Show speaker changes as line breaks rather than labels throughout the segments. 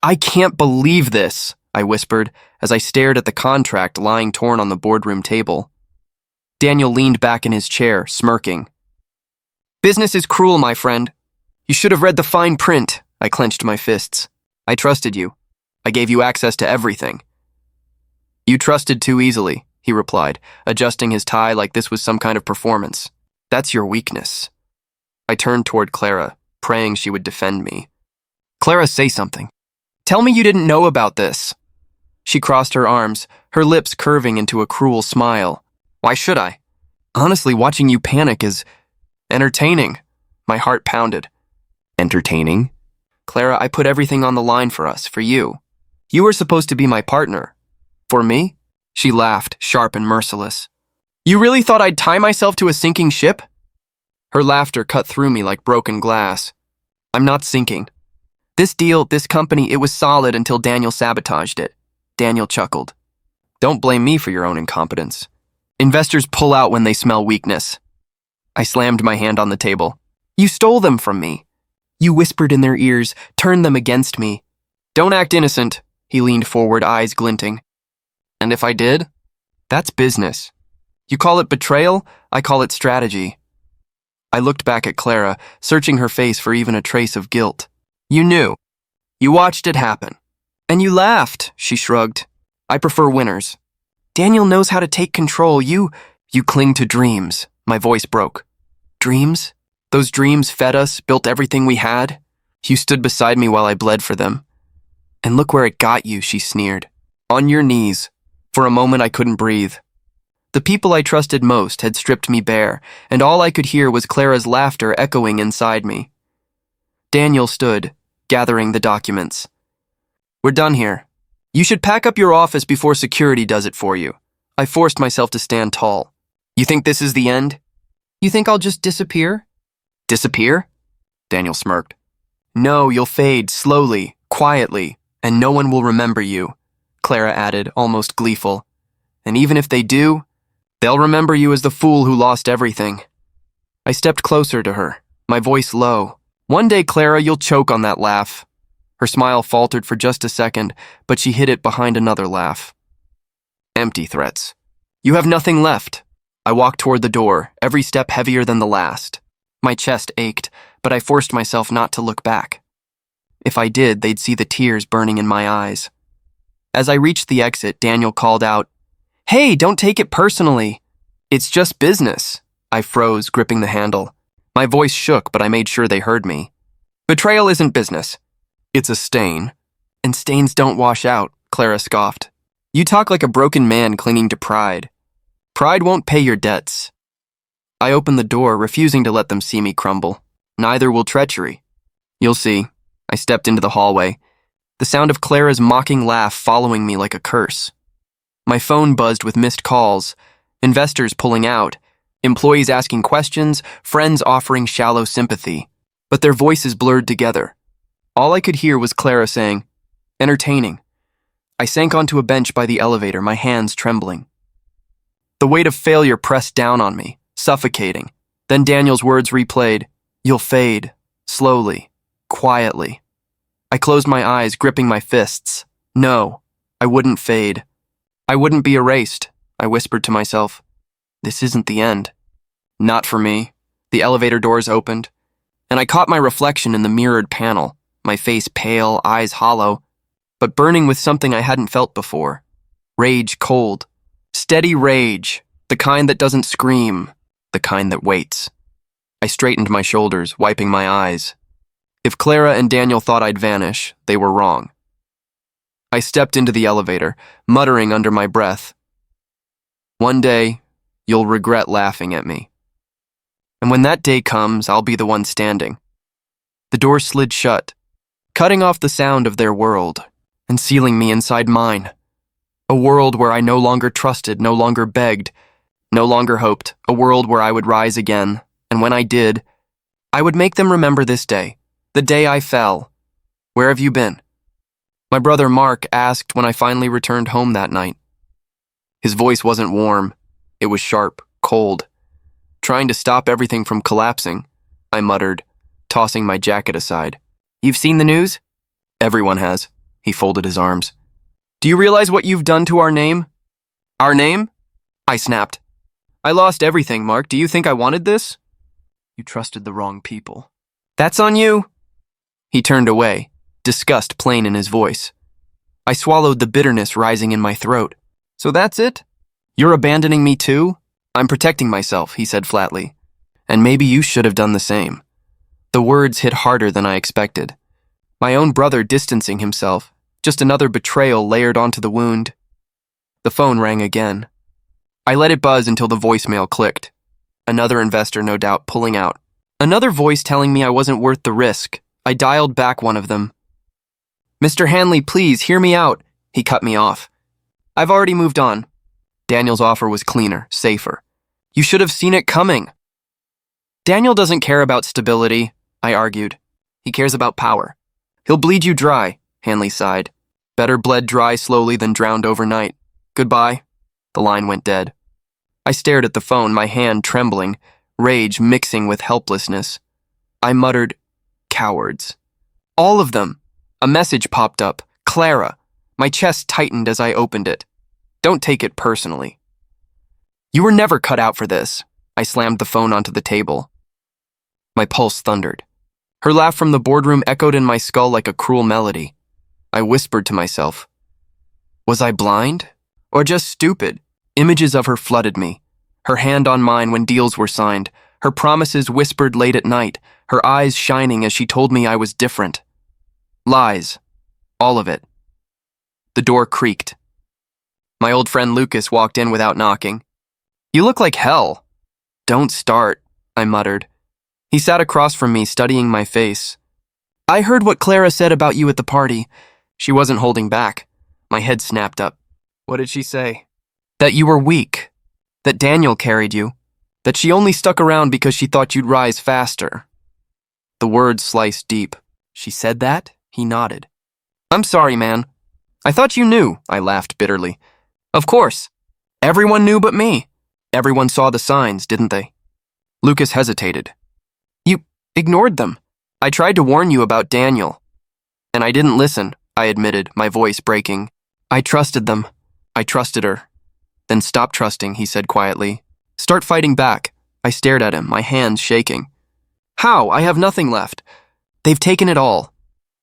I can't believe this, I whispered as I stared at the contract lying torn on the boardroom table. Daniel leaned back in his chair, smirking. Business is cruel, my friend. You should have read the fine print. I clenched my fists. I trusted you. I gave you access to everything. You trusted too easily, he replied, adjusting his tie like this was some kind of performance. That's your weakness. I turned toward Clara, praying she would defend me. Clara, say something. Tell me you didn't know about this. She crossed her arms, her lips curving into a cruel smile. Why should I? Honestly, watching you panic is entertaining. My heart pounded. Entertaining? Clara, I put everything on the line for us, for you. You were supposed to be my partner. For me? She laughed, sharp and merciless. You really thought I'd tie myself to a sinking ship? Her laughter cut through me like broken glass. I'm not sinking. This deal, this company, it was solid until Daniel sabotaged it. Daniel chuckled. Don't blame me for your own incompetence. Investors pull out when they smell weakness. I slammed my hand on the table. You stole them from me. You whispered in their ears, turned them against me. Don't act innocent. He leaned forward, eyes glinting. And if I did? That's business. You call it betrayal, I call it strategy. I looked back at Clara, searching her face for even a trace of guilt. You knew. You watched it happen. And you laughed, she shrugged. I prefer winners. Daniel knows how to take control. You cling to dreams. My voice broke. Dreams? Those dreams fed us, built everything we had. You stood beside me while I bled for them. And look where it got you, she sneered. On your knees. For a moment I couldn't breathe. The people I trusted most had stripped me bare, and all I could hear was Clara's laughter echoing inside me. Daniel stood, gathering the documents. We're done here. You should pack up your office before security does it for you. I forced myself to stand tall. You think this is the end? You think I'll just disappear? Disappear? Daniel smirked. No, you'll fade slowly, quietly, and no one will remember you, Clara added, almost gleeful. And even if they do, they'll remember you as the fool who lost everything. I stepped closer to her, my voice low. One day, Clara, you'll choke on that laugh. Her smile faltered for just a second, but she hid it behind another laugh. Empty threats. You have nothing left. I walked toward the door, every step heavier than the last. My chest ached, but I forced myself not to look back. If I did, they'd see the tears burning in my eyes. As I reached the exit, Daniel called out, Hey, don't take it personally. It's just business. I froze, gripping the handle. My voice shook, but I made sure they heard me. Betrayal isn't business. It's a stain. And stains don't wash out, Clara scoffed. You talk like a broken man clinging to pride. Pride won't pay your debts. I opened the door, refusing to let them see me crumble. Neither will treachery. You'll see. I stepped into the hallway, the sound of Clara's mocking laugh following me like a curse. My phone buzzed with missed calls, investors pulling out, employees asking questions, friends offering shallow sympathy, but their voices blurred together. All I could hear was Clara saying, entertaining. I sank onto a bench by the elevator, my hands trembling. The weight of failure pressed down on me, suffocating. Then Daniel's words replayed, You'll fade, slowly, quietly. I closed my eyes, gripping my fists. No, I wouldn't fade. I wouldn't be erased, I whispered to myself. This isn't the end. Not for me. The elevator doors opened, and I caught my reflection in the mirrored panel, my face pale, eyes hollow, but burning with something I hadn't felt before. Rage cold. Steady rage, the kind that doesn't scream, the kind that waits. I straightened my shoulders, wiping my eyes. If Clara and Daniel thought I'd vanish, they were wrong. I stepped into the elevator, muttering under my breath. One day, you'll regret laughing at me. And when that day comes, I'll be the one standing. The door slid shut, cutting off the sound of their world and sealing me inside mine. A world where I no longer trusted, no longer begged, no longer hoped. A world where I would rise again, and when I did, I would make them remember this day, the day I fell. Where have you been? My brother Mark asked when I finally returned home that night. His voice wasn't warm. It was sharp, cold. Trying to stop everything from collapsing, I muttered, tossing my jacket aside. You've seen the news? Everyone has. He folded his arms. Do you realize what you've done to our name? Our name? I snapped. I lost everything, Mark. Do you think I wanted this? You trusted the wrong people. That's on you. He turned away, disgust plain in his voice. I swallowed the bitterness rising in my throat. So that's it? You're abandoning me too? I'm protecting myself, he said flatly. And maybe you should have done the same. The words hit harder than I expected. My own brother distancing himself, just another betrayal layered onto the wound. The phone rang again. I let it buzz until the voicemail clicked. Another investor, no doubt, pulling out. Another voice telling me I wasn't worth the risk. I dialed back one of them. Mr. Hanley, please, hear me out. He cut me off. I've already moved on. Daniel's offer was cleaner, safer. You should have seen it coming. Daniel doesn't care about stability, I argued. He cares about power. He'll bleed you dry, Hanley sighed. Better bled dry slowly than drowned overnight. Goodbye. The line went dead. I stared at the phone, my hand trembling, rage mixing with helplessness. I muttered, cowards. All of them. A message popped up. Clara. My chest tightened as I opened it. Don't take it personally. You were never cut out for this. I slammed the phone onto the table. My pulse thundered. Her laugh from the boardroom echoed in my skull like a cruel melody. I whispered to myself. Was I blind? Or just stupid? Images of her flooded me. Her hand on mine when deals were signed. Her promises whispered late at night. Her eyes shining as she told me I was different. Lies. All of it. The door creaked. My old friend Lucas walked in without knocking. You look like hell. Don't start, I muttered. He sat across from me, studying my face. I heard what Clara said about you at the party. She wasn't holding back. My head snapped up. What did she say? That you were weak. That Daniel carried you. That she only stuck around because she thought you'd rise faster. The words sliced deep. She said that? He nodded. I'm sorry, man. I thought you knew, I laughed bitterly. Of course. Everyone knew but me. Everyone saw the signs, didn't they? Lucas hesitated. You ignored them. I tried to warn you about Daniel. And I didn't listen, I admitted, my voice breaking. I trusted them. I trusted her. Then stop trusting, he said quietly. Start fighting back. I stared at him, my hands shaking. How? I have nothing left. They've taken it all.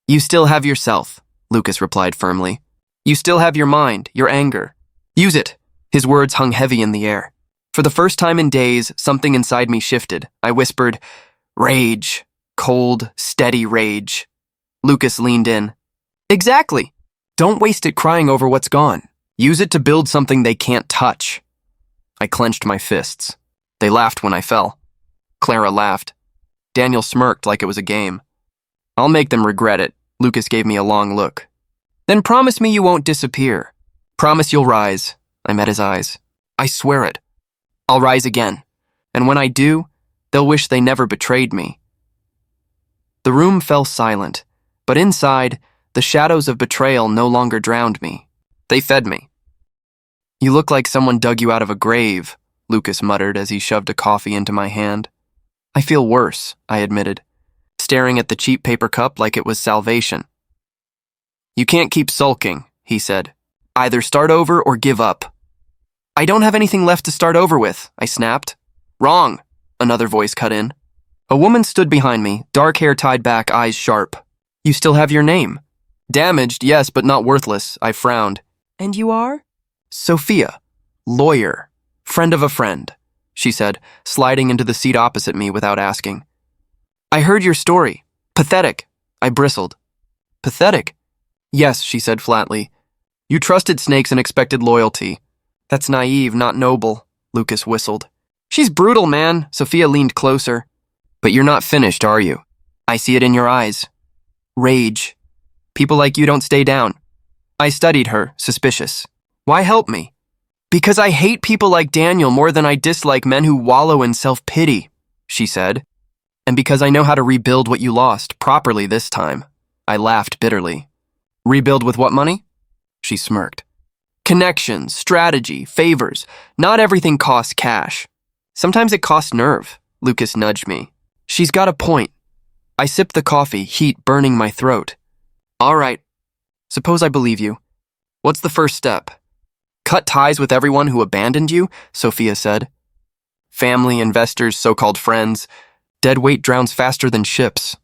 You still have yourself, Lucas replied firmly. You still have your mind, your anger. Use it. His words hung heavy in the air. For the first time in days, something inside me shifted. I whispered, rage. Cold, steady rage. Lucas leaned in. Exactly. Don't waste it crying over what's gone. Use it to build something they can't touch. I clenched my fists. They laughed when I fell. Clara laughed. Daniel smirked like it was a game. I'll make them regret it. Lucas gave me a long look. Then promise me you won't disappear. Promise you'll rise. I met his eyes. I swear it. I'll rise again. And when I do, they'll wish they never betrayed me. The room fell silent, but inside, the shadows of betrayal no longer drowned me. They fed me. You look like someone dug you out of a grave, Lucas muttered as he shoved a coffee into my hand. I feel worse, I admitted, staring at the cheap paper cup like it was salvation. You can't keep sulking, he said. Either start over or give up. I don't have anything left to start over with, I snapped. Wrong, another voice cut in. A woman stood behind me, dark hair tied back, eyes sharp. You still have your name. Damaged, yes, but not worthless, I frowned. And you are? Sophia, lawyer, friend of a friend, she said, sliding into the seat opposite me without asking. I heard your story. Pathetic, I bristled. Pathetic? Yes, she said flatly. You trusted snakes and expected loyalty. That's naive, not noble, Lucas whistled. She's brutal, man, Sophia leaned closer. But you're not finished, are you? I see it in your eyes. Rage. People like you don't stay down. I studied her, suspicious. Why help me? Because I hate people like Daniel more than I dislike men who wallow in self-pity, she said. And because I know how to rebuild what you lost, properly this time. I laughed bitterly. Rebuild with what money? She smirked. Connections, strategy, favors. Not everything costs cash. Sometimes it costs nerve, Lucas nudged me. She's got a point. I sipped the coffee, heat burning my throat. All right. Suppose I believe you. What's the first step? Cut ties with everyone who abandoned you, Sophia said. Family, investors, so-called friends. Dead weight drowns faster than ships.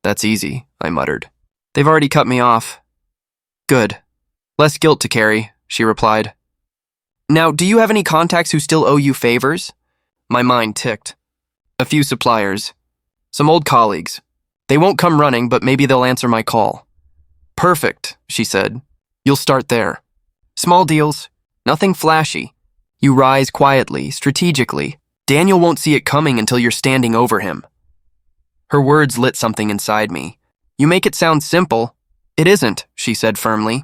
That's easy, I muttered. They've already cut me off. Good. Less guilt to carry, she replied. Now, do you have any contacts who still owe you favors? My mind ticked. A few suppliers. Some old colleagues. They won't come running, but maybe they'll answer my call. Perfect, she said. You'll start there. Small deals. Nothing flashy. You rise quietly, strategically. Daniel won't see it coming until you're standing over him. Her words lit something inside me. You make it sound simple. It isn't, she said firmly.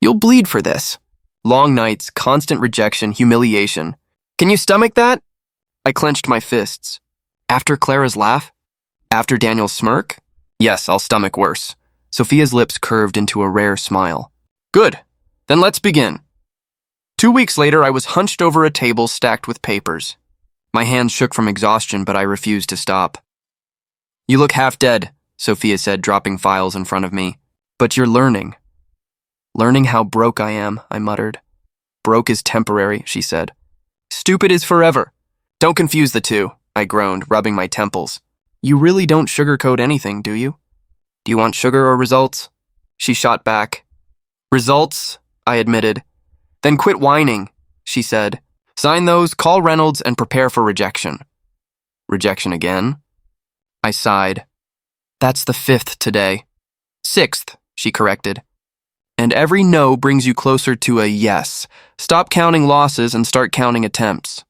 You'll bleed for this. Long nights, constant rejection, humiliation. Can you stomach that? I clenched my fists. After Clara's laugh? After Daniel's smirk? Yes, I'll stomach worse. Sophia's lips curved into a rare smile. Good. Then let's begin. 2 weeks later, I was hunched over a table stacked with papers. My hands shook from exhaustion, but I refused to stop. You look half dead, Sophia said, dropping files in front of me. But you're learning. Learning how broke I am, I muttered. Broke is temporary, she said. Stupid is forever. Don't confuse the two, I groaned, rubbing my temples. You really don't sugarcoat anything, do you? Do you want sugar or results? She shot back. Results, I admitted. Then quit whining, she said. Sign those, call Reynolds, and prepare for rejection. Rejection again? I sighed. That's the 5th today. 6th, she corrected. And every no brings you closer to a yes. Stop counting losses and start counting attempts.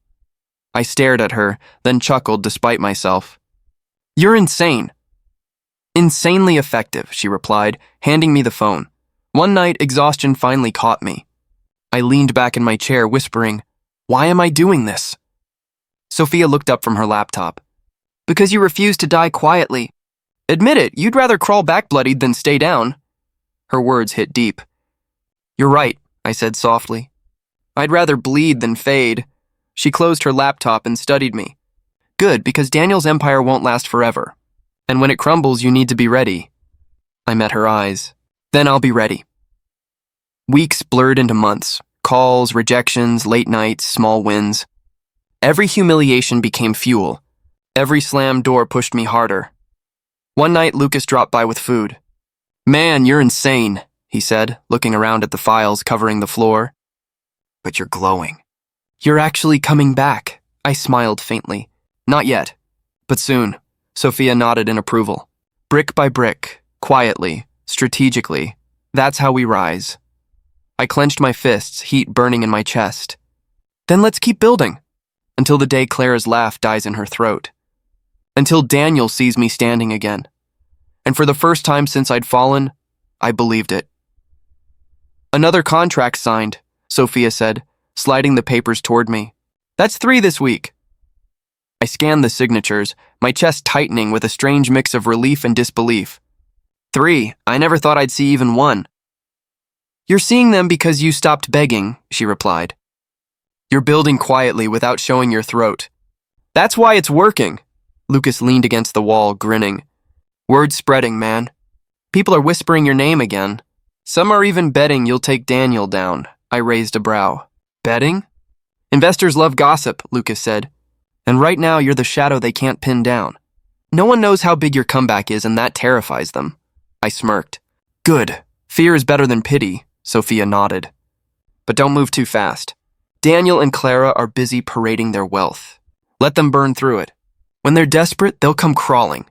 I stared at her, then chuckled despite myself. You're insane. Insanely effective, she replied, handing me the phone. One night, exhaustion finally caught me. I leaned back in my chair, whispering, Why am I doing this? Sophia looked up from her laptop. Because you refuse to die quietly. Admit it, you'd rather crawl back bloodied than stay down. Her words hit deep. You're right, I said softly. I'd rather bleed than fade. She closed her laptop and studied me. Good, because Daniel's empire won't last forever. And when it crumbles, you need to be ready. I met her eyes. Then I'll be ready. Weeks blurred into months. Calls, rejections, late nights, small wins. Every humiliation became fuel. Every slammed door pushed me harder. One night, Lucas dropped by with food. Man, you're insane, he said, looking around at the files covering the floor. But you're glowing. You're actually coming back, I smiled faintly. Not yet, but soon. Sophia nodded in approval. Brick by brick, quietly, strategically. That's how we rise. I clenched my fists, heat burning in my chest. Then let's keep building. Until the day Clara's laugh dies in her throat. Until Daniel sees me standing again. And for the first time since I'd fallen, I believed it. Another contract signed, Sophia said, sliding the papers toward me. That's 3 this week. I scanned the signatures, my chest tightening with a strange mix of relief and disbelief. 3, I never thought I'd see even 1. You're seeing them because you stopped begging, she replied. You're building quietly without showing your throat. That's why it's working. Lucas leaned against the wall, grinning. Word spreading, man. People are whispering your name again. Some are even betting you'll take Daniel down. I raised a brow. Betting? Investors love gossip, Lucas said. And right now you're the shadow they can't pin down. No one knows how big your comeback is, and that terrifies them. I smirked. Good. Fear is better than pity, Sophia nodded. But don't move too fast. Daniel and Clara are busy parading their wealth. Let them burn through it. When they're desperate, they'll come crawling.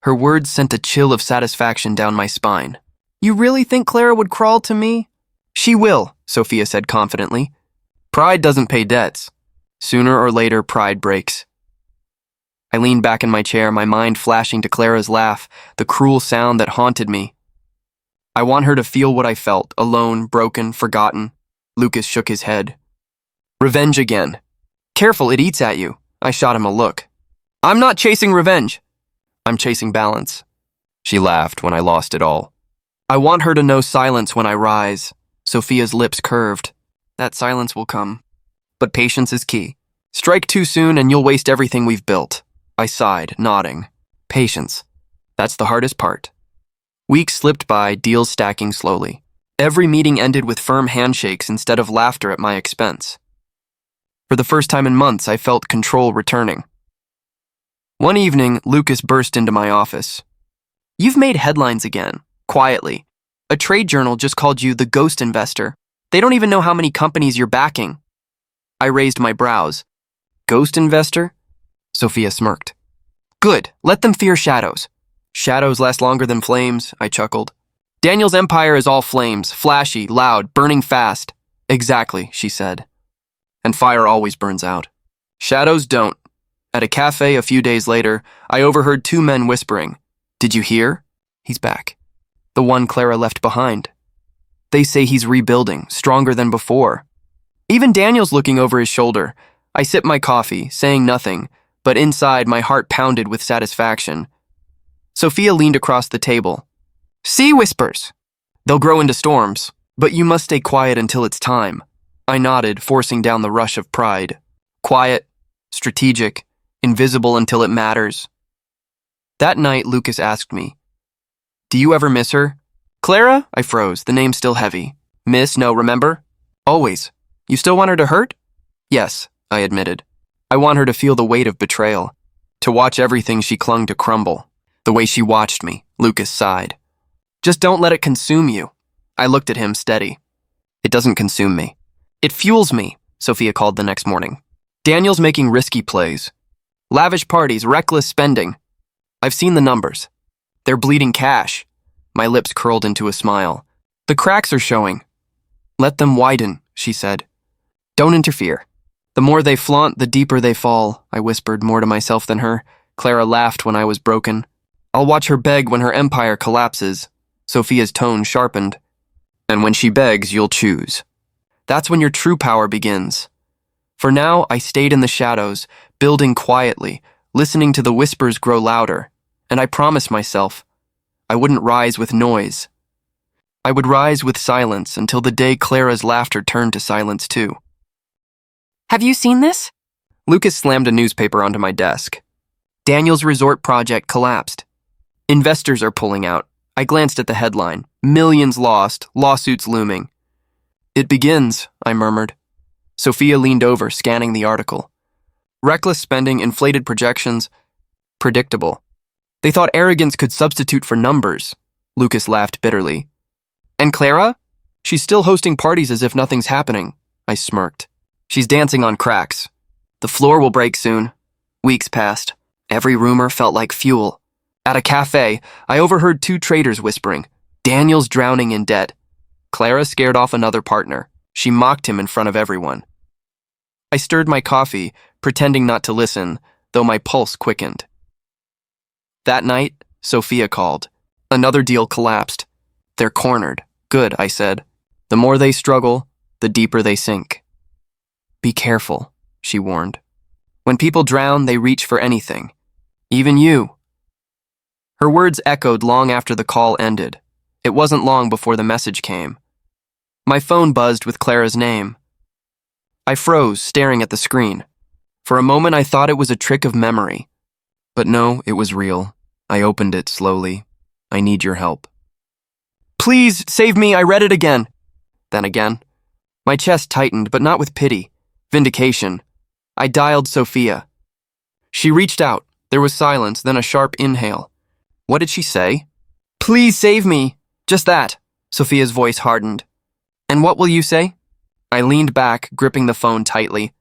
Her words sent a chill of satisfaction down my spine. You really think Clara would crawl to me? She will, Sophia said confidently. Pride doesn't pay debts. Sooner or later, pride breaks. I leaned back in my chair, my mind flashing to Clara's laugh, the cruel sound that haunted me. I want her to feel what I felt, alone, broken, forgotten. Lucas shook his head. Revenge again. Careful, it eats at you. I shot him a look. I'm not chasing revenge. I'm chasing balance. She laughed when I lost it all. I want her to know silence when I rise. Sophia's lips curved. That silence will come. But patience is key. Strike too soon and you'll waste everything we've built. I sighed, nodding. Patience. That's the hardest part. Weeks slipped by, deals stacking slowly. Every meeting ended with firm handshakes instead of laughter at my expense. For the first time in months, I felt control returning. One evening, Lucas burst into my office. "You've made headlines again," quietly. "A trade journal just called you the ghost investor. They don't even know how many companies you're backing." I raised my brows. "Ghost investor?" Sophia smirked. "Good, let them fear shadows." "Shadows last longer than flames," I chuckled. "Daniel's empire is all flames, flashy, loud, burning fast." "Exactly," she said. "And fire always burns out. Shadows don't." At a cafe a few days later, I overheard two men whispering. "Did you hear? He's back. The one Clara left behind. They say he's rebuilding, stronger than before." Even Daniel's looking over his shoulder. I sipped my coffee, saying nothing, but inside my heart pounded with satisfaction. Sophia leaned across the table. "Sea whispers. They'll grow into storms, but you must stay quiet until it's time." I nodded, forcing down the rush of pride. Quiet, strategic, invisible until it matters. That night, Lucas asked me, "Do you ever miss her?" "Clara?" I froze, the name still heavy. "Miss, no, remember?" "Always. You still want her to hurt?" "Yes," I admitted. "I want her to feel the weight of betrayal, to watch everything she clung to crumble. The way she watched me," Lucas sighed. "Just don't let it consume you." I looked at him steady. "It doesn't consume me. It fuels me," Sophia called the next morning. "Daniel's making risky plays. Lavish parties, reckless spending. I've seen the numbers. They're bleeding cash." My lips curled into a smile. "The cracks are showing." "Let them widen," she said. "Don't interfere. The more they flaunt, the deeper they fall," I whispered, more to myself than her. Clara laughed when I was broken. "I'll watch her beg when her empire collapses." Sophia's tone sharpened. "And when she begs, you'll choose. That's when your true power begins." For now, I stayed in the shadows, building quietly, listening to the whispers grow louder, and I promised myself I wouldn't rise with noise. I would rise with silence until the day Clara's laughter turned to silence too. "Have you seen this?" Lucas slammed a newspaper onto my desk. "Daniel's resort project collapsed. Investors are pulling out." I glanced at the headline. "Millions lost, lawsuits looming." "It begins," I murmured. Sophia leaned over, scanning the article. "Reckless spending, inflated projections. Predictable. They thought arrogance could substitute for numbers." Lucas laughed bitterly. "And Clara? She's still hosting parties as if nothing's happening." I smirked. "She's dancing on cracks. The floor will break soon." Weeks passed. Every rumor felt like fuel. At a cafe, I overheard two traders whispering, "Daniel's drowning in debt." Clara scared off another partner. She mocked him in front of everyone. I stirred my coffee, pretending not to listen, though my pulse quickened. That night, Sophia called. Another deal collapsed. "They're cornered." "Good," I said. "The more they struggle, the deeper they sink." "Be careful," she warned. "When people drown, they reach for anything. Even you." Her words echoed long after the call ended. It wasn't long before the message came. My phone buzzed with Clara's name. I froze, staring at the screen. For a moment, I thought it was a trick of memory. But no, it was real. I opened it slowly. "I need your help." "Please, save me, I read it again." Then again. My chest tightened, but not with pity. Vindication. I dialed Sophia. She reached out. There was silence, then a sharp inhale. What did she say? "Please save me." Just that. Sophia's voice hardened. "And what will you say?" I leaned back, gripping the phone tightly.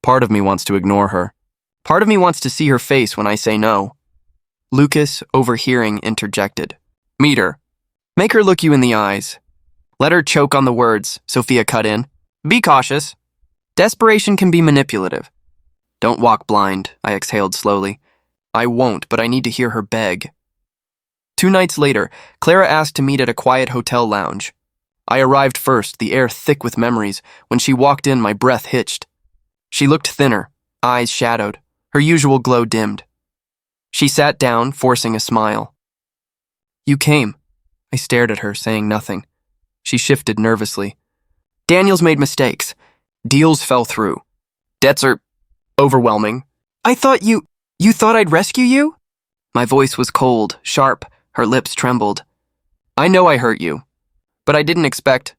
Part of me wants to ignore her. Part of me wants to see her face when I say no. Lucas, overhearing, interjected. "Meet her. Make her look you in the eyes." "Let her choke on the words," Sophia cut in. "Be cautious. Desperation can be manipulative." "Don't walk blind," I exhaled slowly. "I won't, but I need to hear her beg." 2 nights later, Clara asked to meet at a quiet hotel lounge. I arrived first, the air thick with memories. When she walked in, my breath hitched. She looked thinner, eyes shadowed, her usual glow dimmed. She sat down, forcing a smile. "You came." I stared at her, saying nothing. She shifted nervously. "Daniel's made mistakes. Deals fell through. Debts are overwhelming." "I thought you thought I'd rescue you?" My voice was cold, sharp, her lips trembled. I know I hurt you, but I didn't expect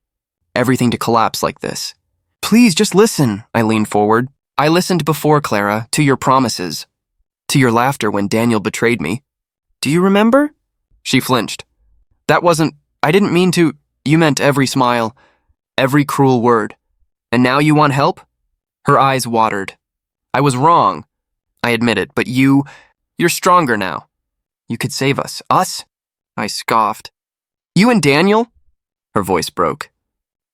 everything to collapse like this. Please, just listen, I leaned forward. I listened before, Clara, to your promises, to your laughter when Daniel betrayed me. Do you remember? She flinched. I didn't mean to. You meant every smile, every cruel word. And now you want help? Her eyes watered. I was wrong, I admit it, but you're stronger now. You could save us. Us? I scoffed. You and Daniel? Her voice broke.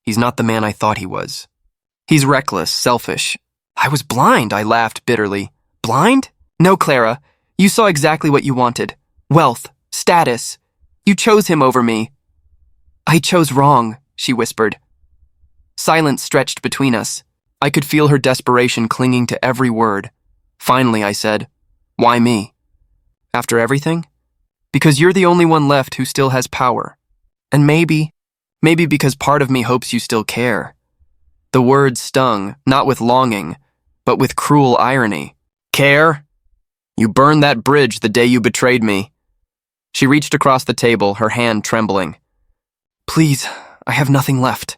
He's not the man I thought he was. He's reckless, selfish. I was blind, I laughed bitterly. Blind? No, Clara. You saw exactly what you wanted. Wealth, status. You chose him over me. I chose wrong, she whispered. Silence stretched between us. I could feel her desperation clinging to every word. Finally, I said, Why me? After everything? Because you're the only one left who still has power. And maybe because part of me hopes you still care. The words stung, not with longing, but with cruel irony. Care? You burned that bridge the day you betrayed me. She reached across the table, her hand trembling. Please, I have nothing left.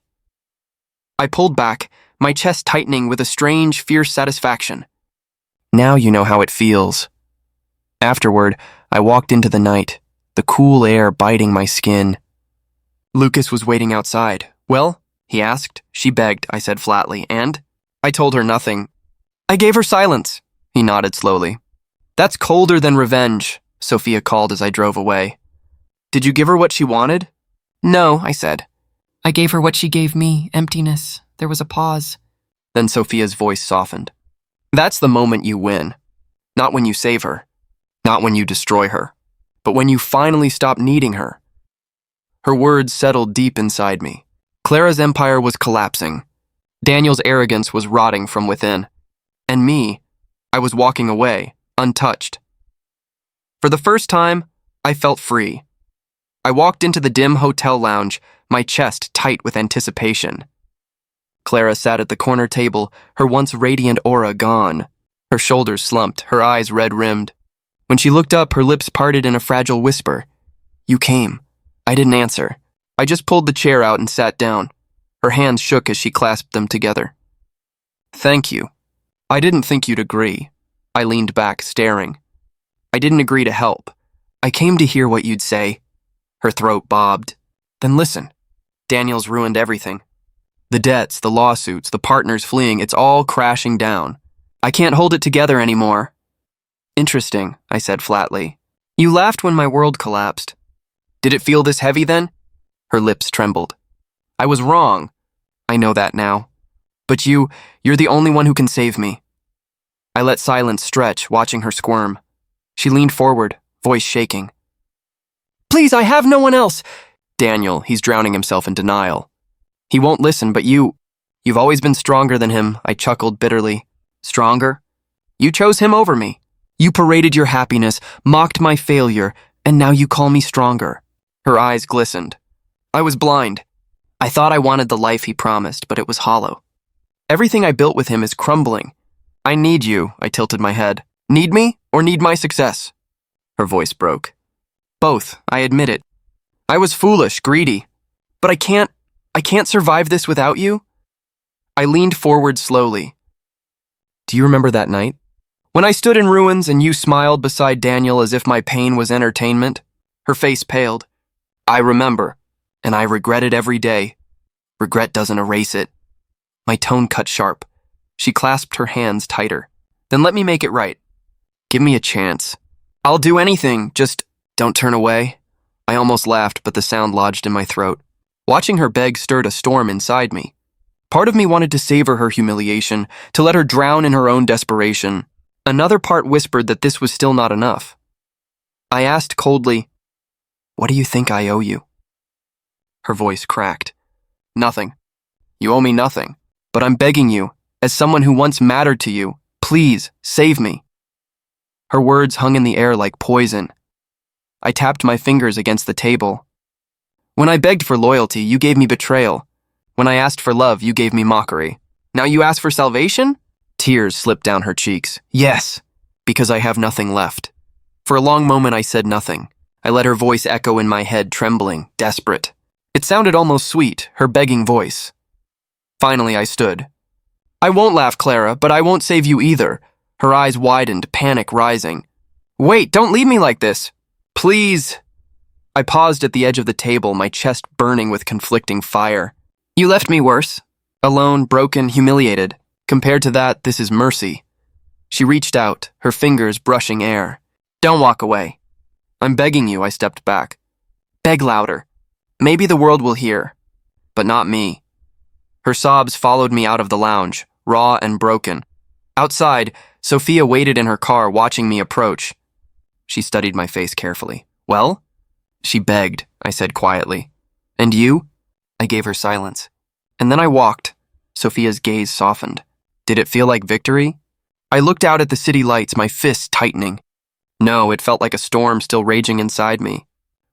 I pulled back, my chest tightening with a strange, fierce satisfaction. Now you know how it feels. Afterward, I walked into the night, the cool air biting my skin. Lucas was waiting outside. Well, he asked. She begged, I said flatly, and? I told her nothing. I gave her silence, he nodded slowly. That's colder than revenge, Sophia called as I drove away. Did you give her what she wanted? No, I said. I gave her what she gave me, emptiness. There was a pause. Then Sophia's voice softened. That's the moment you win. Not when you save her. Not when you destroy her. But when you finally stop needing her. Her words settled deep inside me. Clara's empire was collapsing. Daniel's arrogance was rotting from within. And me, I was walking away, untouched. For the first time, I felt free. I walked into the dim hotel lounge, my chest tight with anticipation. Clara sat at the corner table, her once radiant aura gone. Her shoulders slumped, her eyes red-rimmed. When she looked up, her lips parted in a fragile whisper. You came. I didn't answer. I just pulled the chair out and sat down. Her hands shook as she clasped them together. Thank you. I didn't think you'd agree. I leaned back, staring. I didn't agree to help. I came to hear what you'd say. Her throat bobbed. Then listen. Daniel's ruined everything. The debts, the lawsuits, the partners fleeing, it's all crashing down. I can't hold it together anymore. Interesting, I said flatly. You laughed when my world collapsed. Did it feel this heavy then? Her lips trembled. I was wrong. I know that now. But you're the only one who can save me. I let silence stretch, watching her squirm. She leaned forward, voice shaking. Please, I have no one else. Daniel, he's drowning himself in denial. He won't listen, but you've always been stronger than him, I chuckled bitterly. Stronger? You chose him over me. You paraded your happiness, mocked my failure, and now you call me stronger. Her eyes glistened. I was blind. I thought I wanted the life he promised, but it was hollow. Everything I built with him is crumbling. I need you, I tilted my head. Need me, or need my success? Her voice broke. Both, I admit it. I was foolish, greedy. But I can't survive this without you. I leaned forward slowly. Do you remember that night? When I stood in ruins and you smiled beside Daniel as if my pain was entertainment? Her face paled. I remember, and I regret it every day. Regret doesn't erase it. My tone cut sharp. She clasped her hands tighter. Then let me make it right. Give me a chance. I'll do anything, just don't turn away. I almost laughed, but the sound lodged in my throat. Watching her beg stirred a storm inside me. Part of me wanted to savor her humiliation, to let her drown in her own desperation. Another part whispered that this was still not enough. I asked coldly, What do you think I owe you? Her voice cracked. Nothing. You owe me nothing. But I'm begging you, as someone who once mattered to you, please, save me. Her words hung in the air like poison. I tapped my fingers against the table. When I begged for loyalty, you gave me betrayal. When I asked for love, you gave me mockery. Now you ask for salvation? Tears slipped down her cheeks. Yes, because I have nothing left. For a long moment, I said nothing. I let her voice echo in my head, trembling, desperate. It sounded almost sweet, her begging voice. Finally, I stood. I won't laugh, Clara, but I won't save you either. Her eyes widened, panic rising. Wait, don't leave me like this. Please. I paused at the edge of the table, my chest burning with conflicting fire. You left me worse. Alone, broken, humiliated. Compared to that, this is mercy. She reached out, her fingers brushing air. Don't walk away. I'm begging you, I stepped back. Beg louder. Maybe the world will hear. But not me. Her sobs followed me out of the lounge, raw and broken. Outside, Sophia waited in her car, watching me approach. She studied my face carefully. Well? She begged, I said quietly. And you? I gave her silence. And then I walked. Sophia's gaze softened. Did it feel like victory? I looked out at the city lights, my fists tightening. No, it felt like a storm still raging inside me.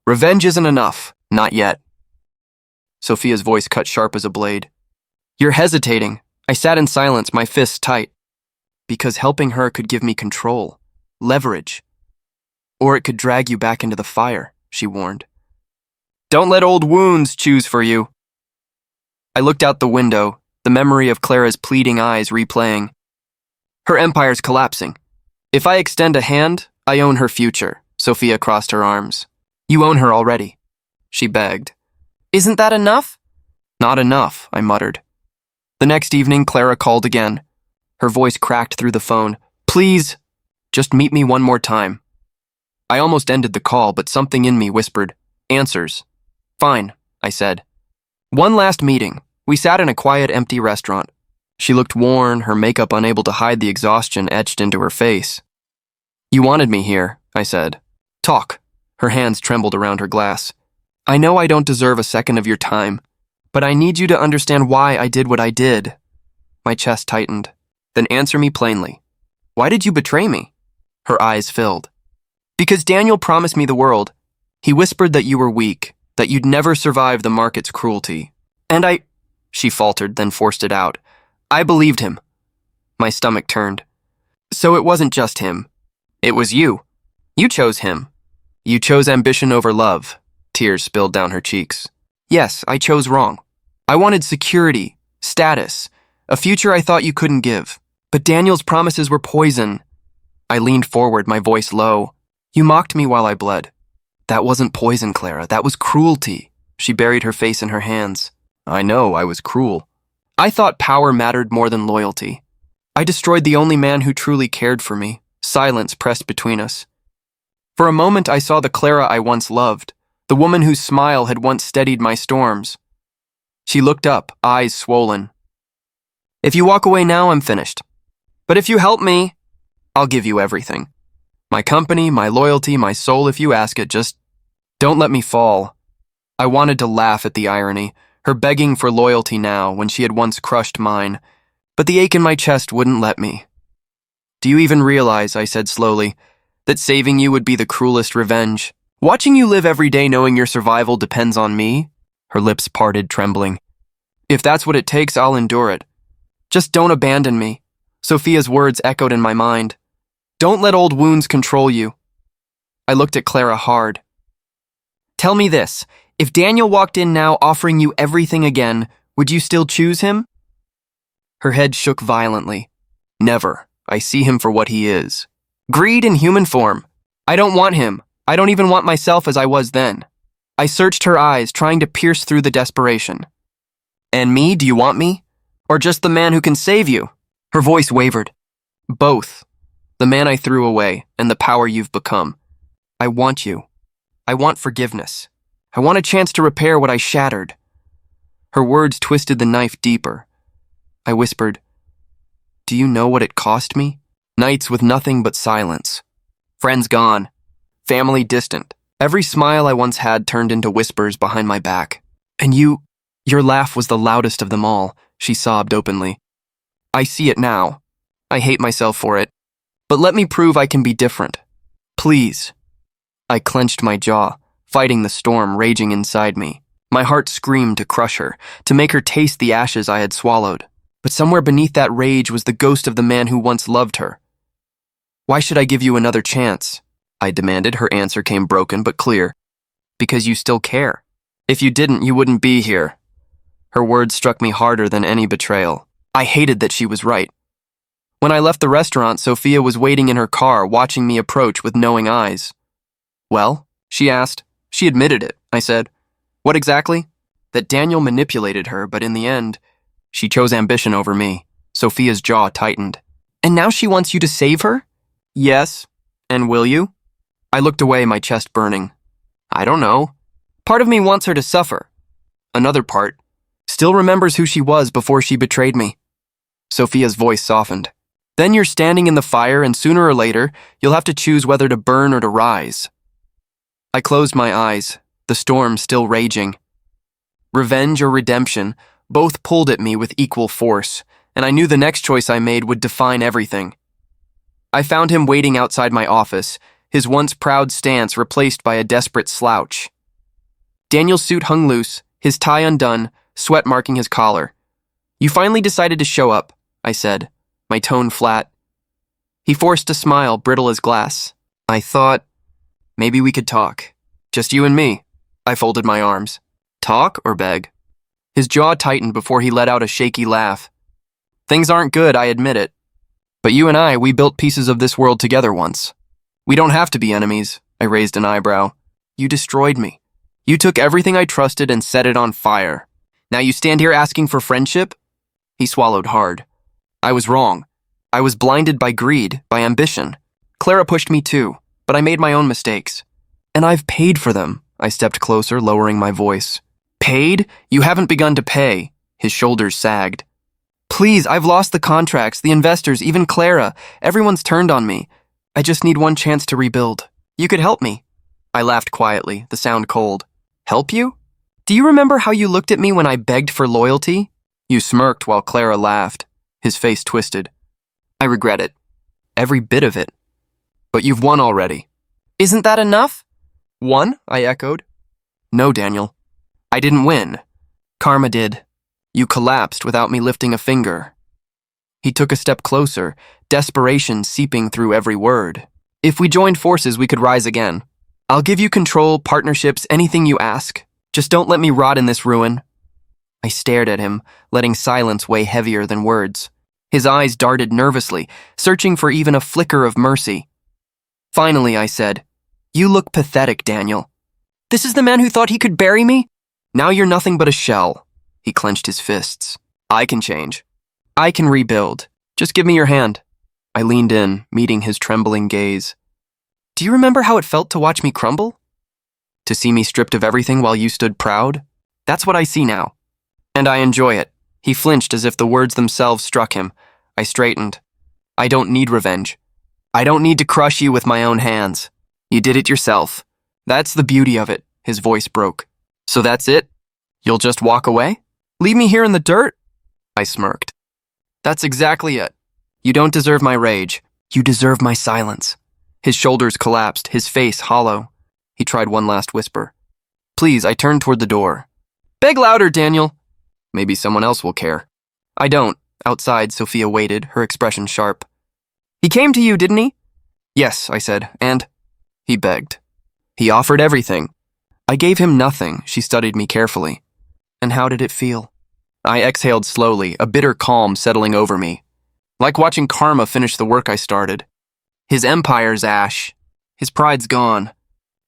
Revenge isn't enough. Not yet. Sophia's voice cut sharp as a blade. You're hesitating. I sat in silence, my fists tight. Because helping her could give me control, leverage. Or it could drag you back into the fire, she warned. Don't let old wounds choose for you. I looked out the window, the memory of Clara's pleading eyes replaying. Her empire's collapsing. If I extend a hand, I own her future. Sophia crossed her arms. You own her already, she begged. Isn't that enough? Not enough, I muttered. The next evening, Clara called again. Her voice cracked through the phone. Please, just meet me one more time. I almost ended the call, but something in me whispered, answers. Fine, I said. One last meeting. We sat in a quiet, empty restaurant. She looked worn, her makeup unable to hide the exhaustion etched into her face. You wanted me here, I said. Talk. Her hands trembled around her glass. I know I don't deserve a second of your time, but I need you to understand why I did what I did. My chest tightened. Then answer me plainly. Why did you betray me? Her eyes filled. Because Daniel promised me the world. He whispered that you were weak, that you'd never survive the market's cruelty. And she faltered, then forced it out. I believed him. My stomach turned. So it wasn't just him. It was you. You chose him. You chose ambition over love. Tears spilled down her cheeks. Yes, I chose wrong. I wanted security, status, a future I thought you couldn't give. But Daniel's promises were poison. I leaned forward, my voice low. You mocked me while I bled. That wasn't poison, Clara. That was cruelty. She buried her face in her hands. I know, I was cruel. I thought power mattered more than loyalty. I destroyed the only man who truly cared for me. Silence pressed between us. For a moment, I saw the Clara I once loved, the woman whose smile had once steadied my storms. She looked up, eyes swollen. If you walk away now, I'm finished. But if you help me, I'll give you everything. My company, my loyalty, my soul, if you ask it, just don't let me fall. I wanted to laugh at the irony, her begging for loyalty now when she had once crushed mine, but the ache in my chest wouldn't let me. Do you even realize, I said slowly, that saving you would be the cruelest revenge? Watching you live every day knowing your survival depends on me? Her lips parted, trembling. If that's what it takes, I'll endure it. Just don't abandon me. Sophia's words echoed in my mind. Don't let old wounds control you. I looked at Clara hard. Tell me this, if Daniel walked in now offering you everything again, would you still choose him? Her head shook violently. Never. I see him for what he is. Greed in human form. I don't want him. I don't even want myself as I was then. I searched her eyes, trying to pierce through the desperation. And me, do you want me? Or just the man who can save you? Her voice wavered. Both. The man I threw away, and the power you've become. I want you. I want forgiveness. I want a chance to repair what I shattered. Her words twisted the knife deeper. I whispered, Do you know what it cost me? Nights with nothing but silence. Friends gone. Family distant. Every smile I once had turned into whispers behind my back. And your laugh was the loudest of them all, she sobbed openly. I see it now. I hate myself for it. But let me prove I can be different. Please. I clenched my jaw, fighting the storm raging inside me. My heart screamed to crush her, to make her taste the ashes I had swallowed. But somewhere beneath that rage was the ghost of the man who once loved her. Why should I give you another chance? I demanded. Her answer came broken but clear. Because you still care. If you didn't, you wouldn't be here. Her words struck me harder than any betrayal. I hated that she was right. When I left the restaurant, Sophia was waiting in her car, watching me approach with knowing eyes. Well, she asked. She admitted it, I said. What exactly? That Daniel manipulated her, but in the end, she chose ambition over me. Sophia's jaw tightened. And now she wants you to save her? Yes. And will you? I looked away, my chest burning. I don't know. Part of me wants her to suffer. Another part still remembers who she was before she betrayed me. Sophia's voice softened. Then you're standing in the fire, and sooner or later, you'll have to choose whether to burn or to rise. I closed my eyes, the storm still raging. Revenge or redemption, both pulled at me with equal force, and I knew the next choice I made would define everything. I found him waiting outside my office, his once proud stance replaced by a desperate slouch. Daniel's suit hung loose, his tie undone, sweat marking his collar. You finally decided to show up, I said, my tone flat. He forced a smile, brittle as glass. I thought, maybe we could talk. Just you and me. I folded my arms. Talk or beg? His jaw tightened before he let out a shaky laugh. Things aren't good, I admit it. But you and I, we built pieces of this world together once. We don't have to be enemies, I raised an eyebrow. You destroyed me. You took everything I trusted and set it on fire. Now you stand here asking for friendship? He swallowed hard. I was wrong. I was blinded by greed, by ambition. Clara pushed me too, but I made my own mistakes. And I've paid for them. I stepped closer, lowering my voice. Paid? You haven't begun to pay. His shoulders sagged. Please, I've lost the contracts, the investors, even Clara. Everyone's turned on me. I just need one chance to rebuild. You could help me. I laughed quietly, the sound cold. Help you? Do you remember how you looked at me when I begged for loyalty? You smirked while Clara laughed. His face twisted. I regret it. Every bit of it. But you've won already. Isn't that enough? Won? I echoed. No, Daniel. I didn't win. Karma did. You collapsed without me lifting a finger. He took a step closer, desperation seeping through every word. If we joined forces, we could rise again. I'll give you control, partnerships, anything you ask. Just don't let me rot in this ruin. I stared at him, letting silence weigh heavier than words. His eyes darted nervously, searching for even a flicker of mercy. Finally, I said, You look pathetic, Daniel. This is the man who thought he could bury me? Now you're nothing but a shell. He clenched his fists. I can change. I can rebuild. Just give me your hand. I leaned in, meeting his trembling gaze. Do you remember how it felt to watch me crumble? To see me stripped of everything while you stood proud? That's what I see now. And I enjoy it. He flinched as if the words themselves struck him. I straightened. I don't need revenge. I don't need to crush you with my own hands. You did it yourself. That's the beauty of it. His voice broke. So that's it? You'll just walk away? Leave me here in the dirt? I smirked. That's exactly it. You don't deserve my rage. You deserve my silence. His shoulders collapsed, his face hollow. He tried one last whisper. Please, I turned toward the door. Beg louder, Daniel. Maybe someone else will care. I don't. Outside, Sophia waited, her expression sharp. He came to you, didn't he? Yes, I said, and he begged. He offered everything. I gave him nothing. She studied me carefully. And how did it feel? I exhaled slowly, a bitter calm settling over me. Like watching karma finish the work I started. His empire's ash. His pride's gone.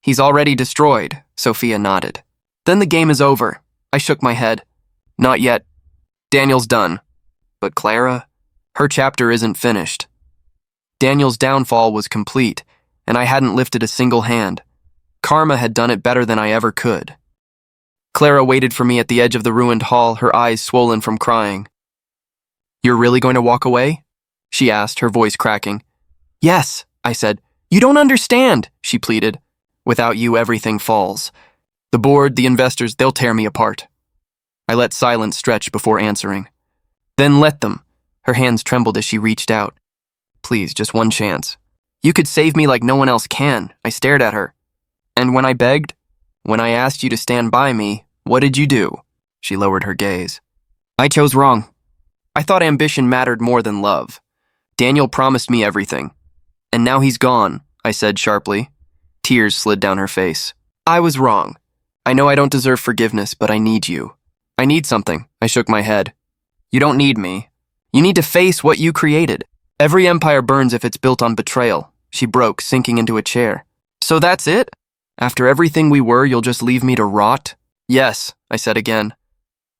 He's already destroyed, Sophia nodded. Then the game is over. I shook my head. Not yet. Daniel's done. But Clara, her chapter isn't finished. Daniel's downfall was complete, and I hadn't lifted a single hand. Karma had done it better than I ever could. Clara waited for me at the edge of the ruined hall, her eyes swollen from crying. You're really going to walk away? She asked, her voice cracking. Yes, I said. You don't understand, she pleaded. Without you, everything falls. The board, the investors, they'll tear me apart. I let silence stretch before answering. Then let them. Her hands trembled as she reached out. Please, just one chance. You could save me like no one else can. I stared at her. And when I begged, when I asked you to stand by me, what did you do? She lowered her gaze. I chose wrong. I thought ambition mattered more than love. Daniel promised me everything. And now he's gone, I said sharply. Tears slid down her face. I was wrong. I know I don't deserve forgiveness, but I need you. I need something. I shook my head. You don't need me. You need to face what you created. Every empire burns if it's built on betrayal. She broke, sinking into a chair. So that's it? After everything we were, you'll just leave me to rot? Yes, I said again.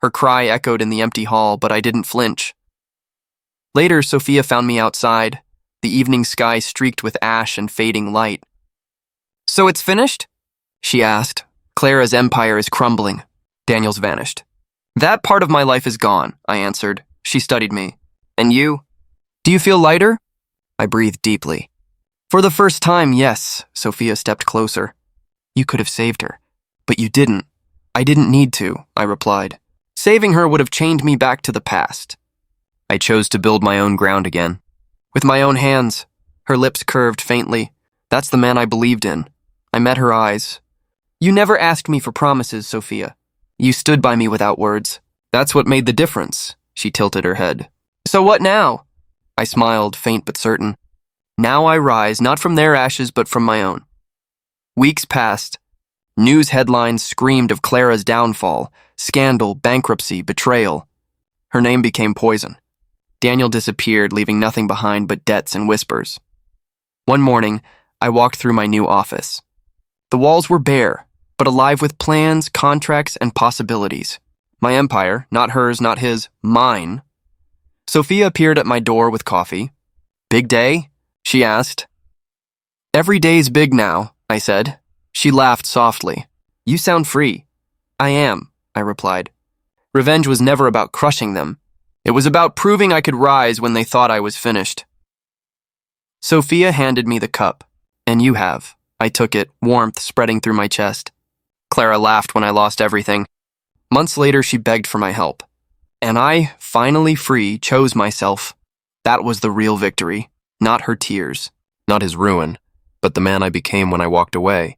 Her cry echoed in the empty hall, but I didn't flinch. Later, Sophia found me outside, the evening sky streaked with ash and fading light. So it's finished? She asked. Clara's empire is crumbling. Daniel's vanished. That part of my life is gone, I answered. She studied me. And you? Do you feel lighter? I breathed deeply. For the first time, yes, Sophia stepped closer. You could have saved her, but you didn't. I didn't need to, I replied. Saving her would have chained me back to the past. I chose to build my own ground again. With my own hands. Her lips curved faintly. That's the man I believed in. I met her eyes. You never asked me for promises, Sophia. You stood by me without words. That's what made the difference. She tilted her head. So what now? I smiled, faint but certain. Now I rise, not from their ashes, but from my own. Weeks passed. News headlines screamed of Clara's downfall, scandal, bankruptcy, betrayal. Her name became poison. Daniel disappeared, leaving nothing behind but debts and whispers. One morning, I walked through my new office. The walls were bare, but alive with plans, contracts, and possibilities. My empire, not hers, not his, mine. Sophia appeared at my door with coffee. Big day? She asked. Every day's big now, I said. She laughed softly. You sound free. I am, I replied. Revenge was never about crushing them. It was about proving I could rise when they thought I was finished. Sophia handed me the cup. And you have. I took it, warmth spreading through my chest. Clara laughed when I lost everything. Months later, she begged for my help. And I, finally free, chose myself. That was the real victory. Not her tears, not his ruin, but the man I became when I walked away.